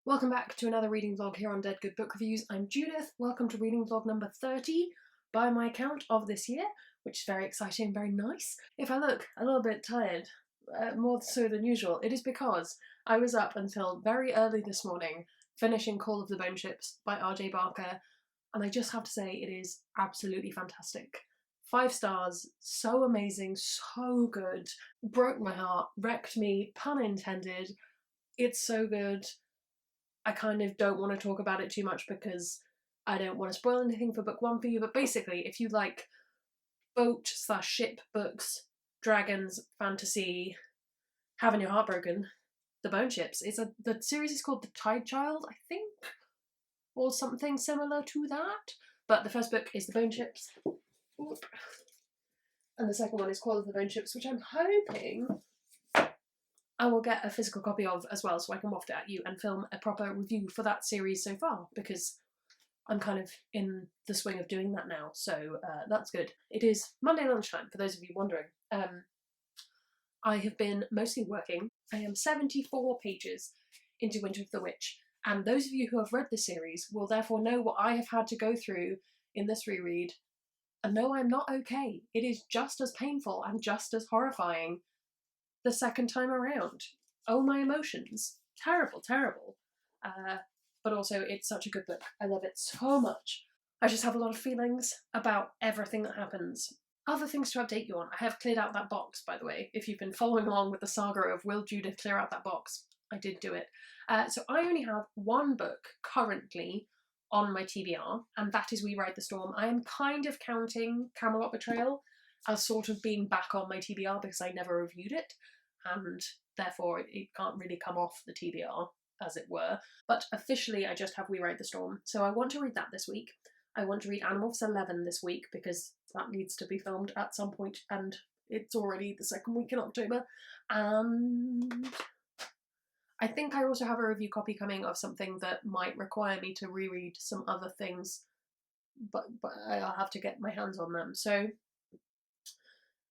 Welcome back to another reading vlog here on Dead Good Book Reviews. I'm Judith. Welcome to reading vlog number 30 by my count of this year, which is very exciting, very nice. If I look a little bit tired, more so than usual, it is because I was up until very early this morning finishing Call of the Bone Ships by R.J. Barker, and I just have to say it is absolutely fantastic. 5 stars, so amazing, so good, broke my heart, wrecked me, pun intended. It's so good. I kind of don't want to talk about it too much because I don't want to spoil anything for book 1 for you, but basically if you like boat/ship books, dragons, fantasy, having your heart broken, the Bone Ships. The series is called The Tide Child, I think, or something similar to that. But the first book is The Bone Ships, and the second one is Call of the Bone Ships, which I'm hoping I will get a physical copy of as well, so I can waft it at you and film a proper review for that series so far, because I'm kind of in the swing of doing that now, so that's good. It is Monday lunchtime, for those of you wondering. I have been mostly working. I am 74 pages into Winter of the Witch, and those of you who have read the series will therefore know what I have had to go through in this reread, and no, I'm not okay. It is just as painful and just as horrifying the second time around. Oh, my emotions. Terrible, terrible. But also, it's such a good book. I love it so much. I just have a lot of feelings about everything that happens. Other things to update you on. I have cleared out that box, by the way. If you've been following along with the saga of Will Judith clear out that box, I did do it. So I only have one book currently on my TBR, and that is We Ride the Storm. I am kind of counting Camelot Betrayal as sort of being back on my TBR because I never reviewed it, and therefore it can't really come off the TBR, as it were. But officially I just have We Ride the Storm, so I want to read that this week. I want to read Animorphs 11 this week because that needs to be filmed at some point, and it's already the second week in October. And I think I also have a review copy coming of something that might require me to reread some other things, but I'll have to get my hands on them. So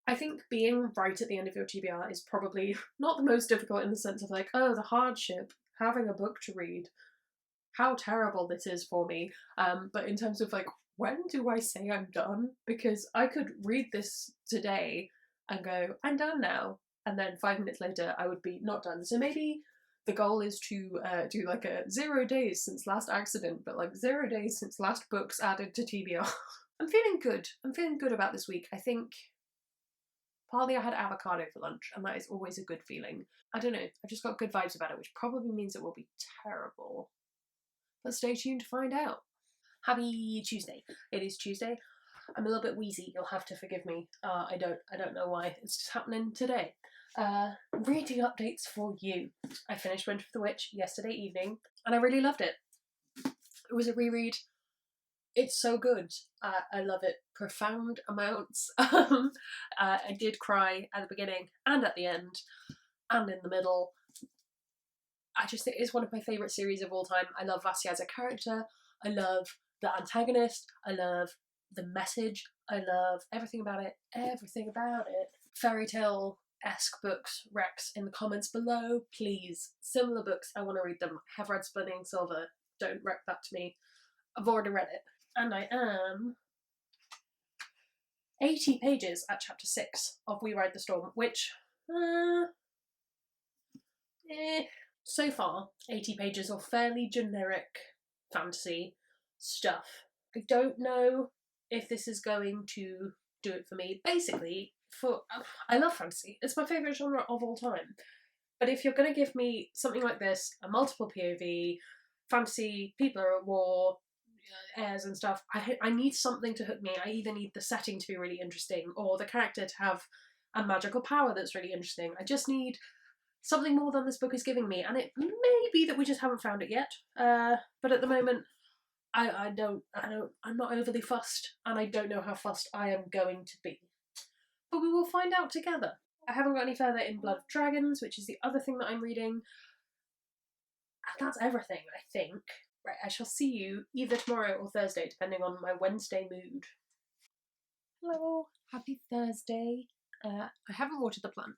I think being right at the end of your TBR is probably not the most difficult in the sense of like, oh, the hardship, having a book to read, how terrible this is for me. But in terms of like, when do I say I'm done? Because I could read this today and go, I'm done now. And then 5 minutes later, I would be not done. So maybe the goal is to do like a 0 days since last accident, but like 0 days since last books added to TBR. I'm feeling good. I'm feeling good about this week. I think partly I had avocado for lunch, and that is always a good feeling. I don't know, I've just got good vibes about it, which probably means it will be terrible. But stay tuned to find out. Happy Tuesday. It is Tuesday. I'm a little bit wheezy, you'll have to forgive me. I don't know why, it's just happening today. Reading updates for you. I finished Winter of the Witch yesterday evening, and I really loved it. It was a reread. It's so good. I love it. Profound amounts. I did cry at the beginning and at the end and in the middle. I just think it's one of my favourite series of all time. I love Vassia as a character. I love the antagonist. I love the message. I love everything about it. Everything about it. Fairy tale-esque books, Rex, in the comments below, please. Similar books, I want to read them. I have read Splitting Silver. Don't wreck that to me. I've already read it. And I am 80 pages at chapter 6 of We Ride the Storm, which, so far, 80 pages of fairly generic fantasy stuff. I don't know if this is going to do it for me. Basically, I love fantasy. It's my favourite genre of all time. But if you're going to give me something like this, a multiple POV, fantasy, people are at war, airs and stuff, I need something to hook me. I either need the setting to be really interesting or the character to have a magical power that's really interesting. I just need something more than this book is giving me, and it may be that we just haven't found it yet. But at the moment, I'm not overly fussed, and I don't know how fussed I am going to be. But we will find out together. I haven't got any further in Blood of Dragons, which is the other thing that I'm reading. And that's everything, I think. Right, I shall see you either tomorrow or Thursday, depending on my Wednesday mood. Hello, happy Thursday. I haven't watered the plant.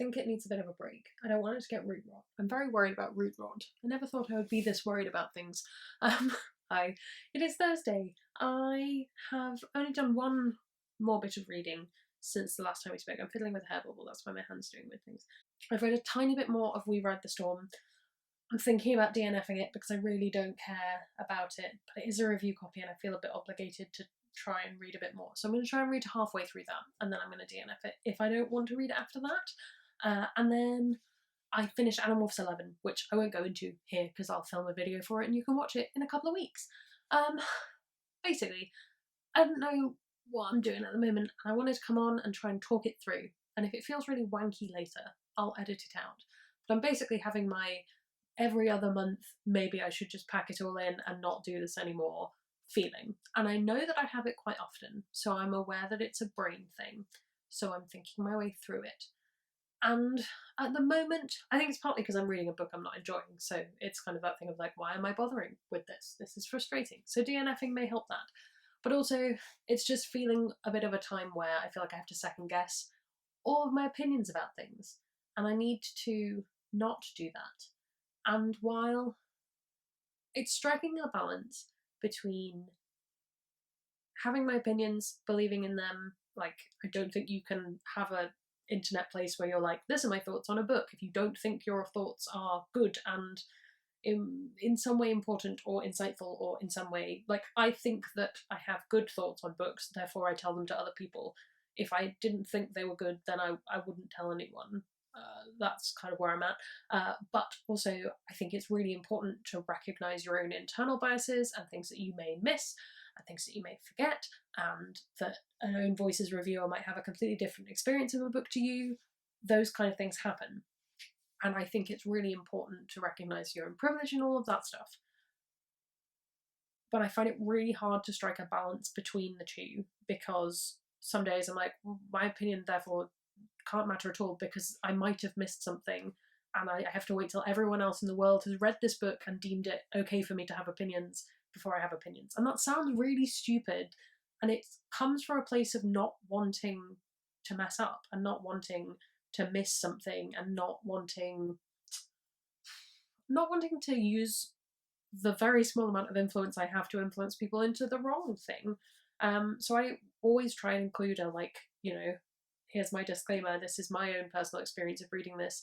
think it needs a bit of a break. I don't want it to get root rot. I'm very worried about root rot. I never thought I would be this worried about things. It is Thursday. I have only done one more bit of reading since the last time we spoke. I'm fiddling with a hair bubble, that's why my hand's doing weird things. I've read a tiny bit more of We Ride the Storm. I'm thinking about DNFing it because I really don't care about it, but it is a review copy and I feel a bit obligated to try and read a bit more. So I'm going to try and read halfway through that and then I'm going to DNF it if I don't want to read it after that. And then I finished Animorphs 11, which I won't go into here because I'll film a video for it and you can watch it in a couple of weeks. Basically, I don't know what I'm doing at the moment and I wanted to come on and try and talk it through. And if it feels really wanky later, I'll edit it out. But I'm basically having my every other month, maybe I should just pack it all in and not do this anymore feeling. And I know that I have it quite often, so I'm aware that it's a brain thing. So I'm thinking my way through it. And at the moment, I think it's partly because I'm reading a book I'm not enjoying, so it's kind of that thing of like, why am I bothering with this? This is frustrating. So DNFing may help that. But also, it's just feeling a bit of a time where I feel like I have to second guess all of my opinions about things. And I need to not do that. And while it's striking a balance between having my opinions, believing in them, like I don't think you can have a internet place where you're like, this are my thoughts on a book, if you don't think your thoughts are good and in some way important or insightful or in some way, like I think that I have good thoughts on books, therefore I tell them to other people. If I didn't think they were good, then I wouldn't tell anyone. That's kind of where I'm at. But also, I think it's really important to recognise your own internal biases and things that you may miss and things that you may forget, and that an own voices reviewer might have a completely different experience of a book to you. Those kind of things happen. And I think it's really important to recognise your own privilege and all of that stuff. But I find it really hard to strike a balance between the two, because some days I'm like, well, my opinion therefore can't matter at all because I might have missed something and I have to wait till everyone else in the world has read this book and deemed it okay for me to have opinions before I have opinions. And that sounds really stupid, and it comes from a place of not wanting to mess up and not wanting to miss something and not wanting to use the very small amount of influence I have to influence people into the wrong thing. So I always try and include a, like, you know, here's my disclaimer, this is my own personal experience of reading this.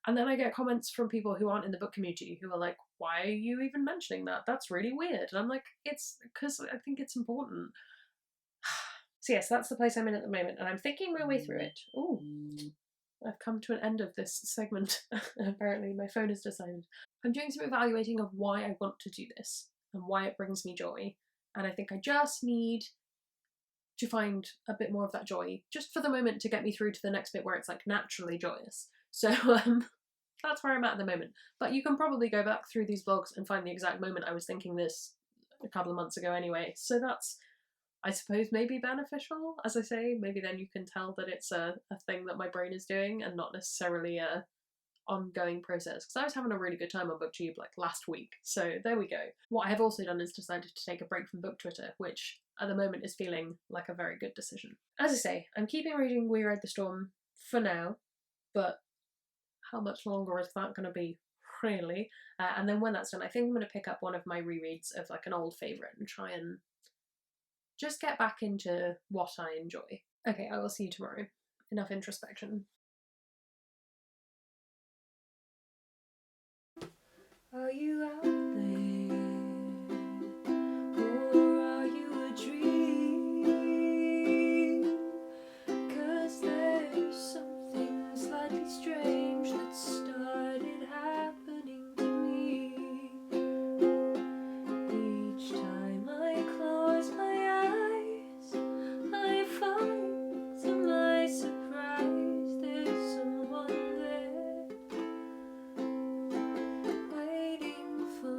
And then I get comments from people who aren't in the book community who are like, why are you even mentioning that? That's really weird. And I'm like, it's because I think it's important. So yes, that's the place I'm in at the moment, and I'm thinking my way through it. Ooh, I've come to an end of this segment. Apparently my phone has decided. I'm doing some evaluating of why I want to do this and why it brings me joy. And I think I just need to find a bit more of that joy, just for the moment, to get me through to the next bit where it's like naturally joyous. So that's where I'm at the moment. But you can probably go back through these vlogs and find the exact moment I was thinking this a couple of months ago anyway. So that's, I suppose, maybe beneficial. As I say, maybe then you can tell that it's a thing that my brain is doing and not necessarily a ongoing process, because I was having a really good time on BookTube like last week, so there we go. What I have also done is decided to take a break from book Twitter, which at the moment is feeling like a very good decision. As I say, I'm keeping reading We Ride the Storm for now, but how much longer is that going to be, really? And then when that's done, I think I'm going to pick up one of my rereads of like an old favourite and try and just get back into what I enjoy. Okay, I will see you tomorrow. Enough introspection. Are you out there, or are you a dream? 'Cause there's something slightly strange that started happening to me. Each time I close my eyes, I find to my surprise there's someone there, waiting for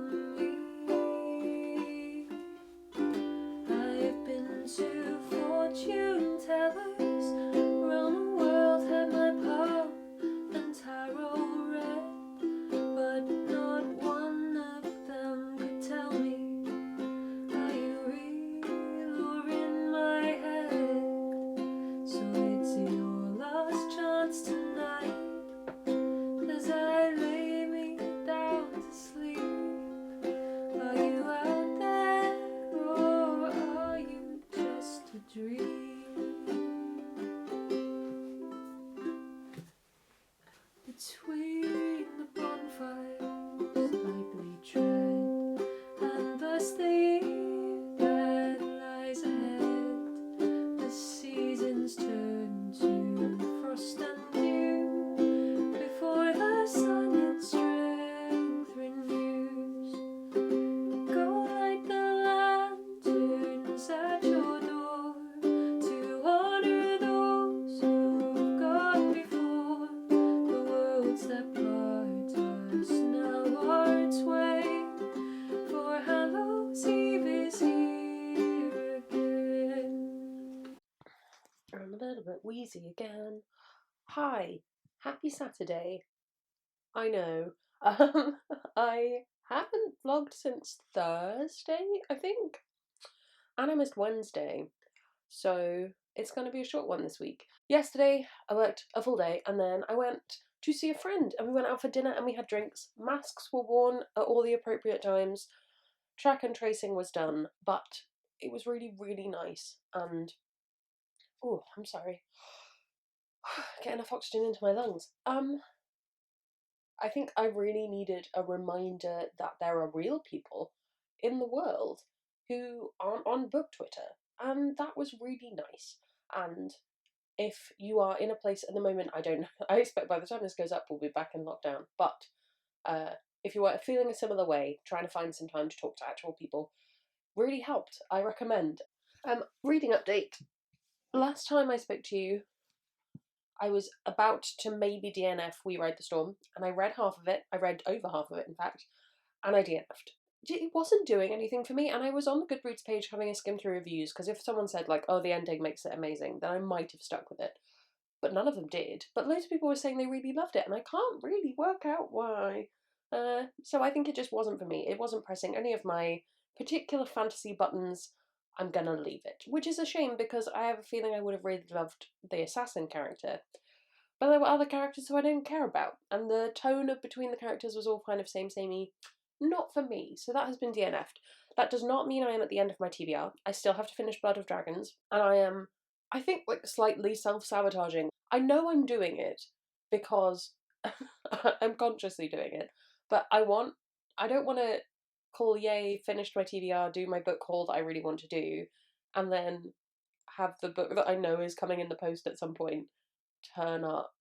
easy again. Hi, happy Saturday. I know. I haven't vlogged since Thursday, I think, and I missed Wednesday, so it's going to be a short one this week. Yesterday, I worked a full day, and then I went to see a friend, and we went out for dinner and we had drinks. Masks were worn at all the appropriate times. Track and tracing was done, but it was really, really nice. And oh, I'm sorry, get enough oxygen into my lungs. I think I really needed a reminder that there are real people in the world who aren't on book Twitter, and that was really nice. And if you are in a place at the moment, I don't know, I expect by the time this goes up, we'll be back in lockdown, but if you are feeling a similar way, trying to find some time to talk to actual people really helped. I recommend. Reading update. Last time I spoke to you, I was about to maybe DNF We Ride the Storm, and I read half of it. I read over half of it, in fact, and I DNF'd. It wasn't doing anything for me, and I was on the Goodreads page having a skim through reviews, because if someone said, like, oh, the ending makes it amazing, then I might have stuck with it. But none of them did. But loads of people were saying they really loved it, and I can't really work out why. So I think it just wasn't for me. It wasn't pressing any of my particular fantasy buttons. I'm gonna leave it. Which is a shame, because I have a feeling I would have really loved the assassin character. But there were other characters who I didn't care about, and the tone of between the characters was all kind of samey. Not for me, so that has been DNF'd. That does not mean I am at the end of my TBR. I still have to finish Blood of Dragons, and I am, I think, like, slightly self-sabotaging. I know I'm doing it because I'm consciously doing it, but I don't want to call yay, finished my TBR, do my book haul that I really want to do, and then have the book that I know is coming in the post at some point turn up.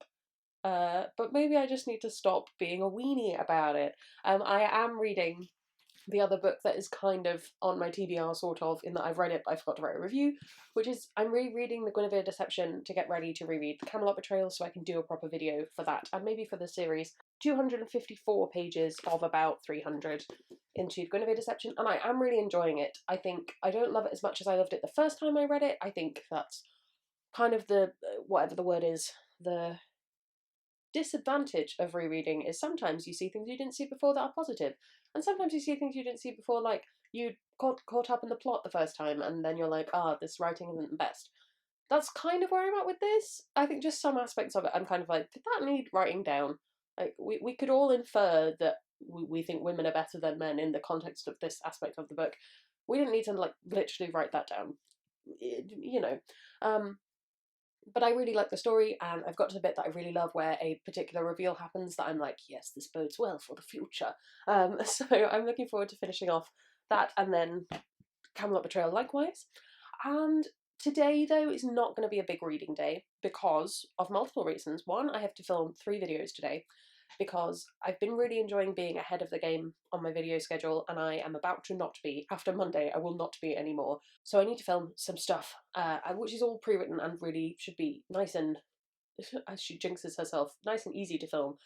But maybe I just need to stop being a weenie about it. I am reading the other book that is kind of on my TBR, sort of, in that I've read it but I forgot to write a review, which is I'm rereading The Guinevere Deception to get ready to reread The Camelot Betrayal so I can do a proper video for that, and maybe for the series. 254 pages of about 300 into Guinevere Deception, and I am really enjoying it. I think I don't love it as much as I loved it the first time I read it. I think that's kind of the, whatever the word is, the disadvantage of rereading is sometimes you see things you didn't see before that are positive, and sometimes you see things you didn't see before, like you caught up in the plot the first time and then you're like, this writing isn't the best. That's kind of where I'm at with this. I think just some aspects of it I'm kind of like, did that need writing down? Like, we could all infer that we think women are better than men in the context of this aspect of the book. We didn't need to, like, literally write that down, you know. But I really like the story, and I've got to the bit that I really love where a particular reveal happens that I'm like, yes, this bodes well for the future. So I'm looking forward to finishing off that, and then Camelot Betrayal likewise. And today, though, is not going to be a big reading day because of multiple reasons. One, I have to film 3 videos today, because I've been really enjoying being ahead of the game on my video schedule, and I am about to not be. After Monday, I will not be anymore. So I need to film some stuff, which is all pre-written and really should be nice and, as she jinxes herself, nice and easy to film.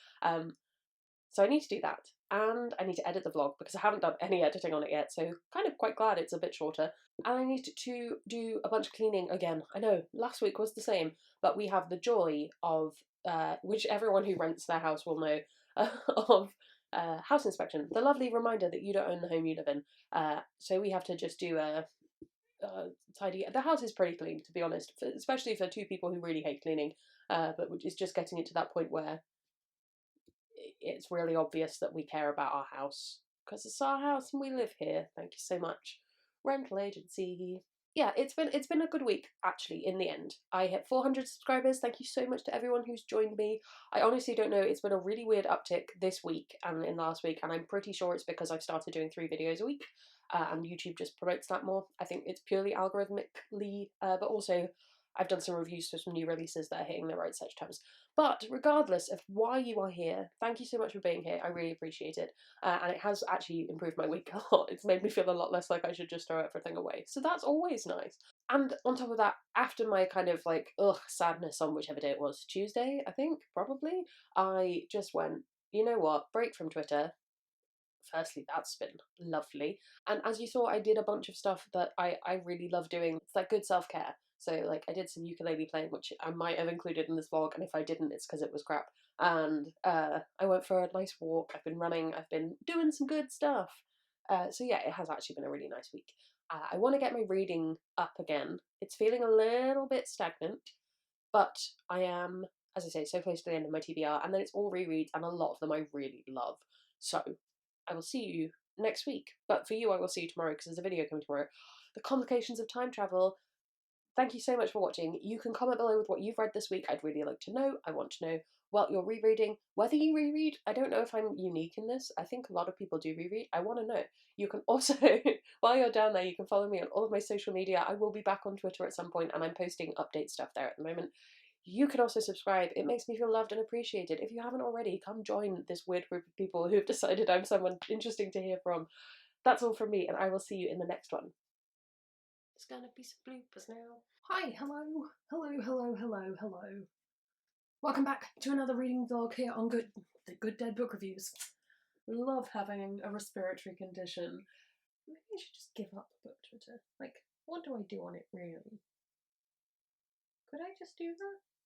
So I need to do that, and I need to edit the vlog because I haven't done any editing on it yet, so kind of quite glad it's a bit shorter. And I need to do a bunch of cleaning again. I know, last week was the same, but we have the joy of, which everyone who rents their house will know, of house inspection. The lovely reminder that you don't own the home you live in. So we have to just do a tidy. The house is pretty clean, to be honest, especially for 2 people who really hate cleaning, but it's just getting it to that point where it's really obvious that we care about our house, because it's our house and we live here. Thank you so much, rental agency. Yeah, it's been a good week, actually. In the end, I hit 400 subscribers. Thank you so much to everyone who's joined me. I honestly don't know, it's been a really weird uptick this week and in last week, and I'm pretty sure it's because I've started doing 3 videos a week, and YouTube just promotes that more. I think it's purely algorithmically, but also I've done some reviews for some new releases that are hitting the right search terms. But regardless of why you are here, thank you so much for being here. I really appreciate it. And it has actually improved my week a lot. It's made me feel a lot less like I should just throw everything away. So that's always nice. And on top of that, after my kind of like, sadness on whichever day it was, Tuesday, I think, probably, I just went, you know what, break from Twitter. Firstly, that's been lovely. And as you saw, I did a bunch of stuff that I really love doing. It's like good self-care. So like I did some ukulele playing, which I might have included in this vlog, and if I didn't, it's because it was crap. And I went for a nice walk. I've been running. I've been doing some good stuff. So yeah, it has actually been a really nice week. I want to get my reading up again. It's feeling a little bit stagnant, but I am, as I say, so close to the end of my TBR, and then it's all rereads, and a lot of them I really love. So I will see you next week. But for you, I will see you tomorrow because there's a video coming tomorrow. The complications of time travel. Thank you so much for watching. You can comment below with what you've read this week. I'd really like to know. I want to know what you're rereading, whether you reread. I don't know if I'm unique in this. I think a lot of people do reread. I want to know. You can also, while you're down there, you can follow me on all of my social media. I will be back on Twitter at some point, and I'm posting update stuff there at the moment. You can also subscribe. It makes me feel loved and appreciated. If you haven't already, come join this weird group of people who've decided I'm someone interesting to hear from. That's all from me, and I will see you in the next one. There's gonna be some bloopers now. Hi, hello, hello. Welcome back to another reading vlog here on the Good Dead Book Reviews. Love having a respiratory condition. Maybe I should just give up book Twitter. Like, what do I do on it really? Could I just do that?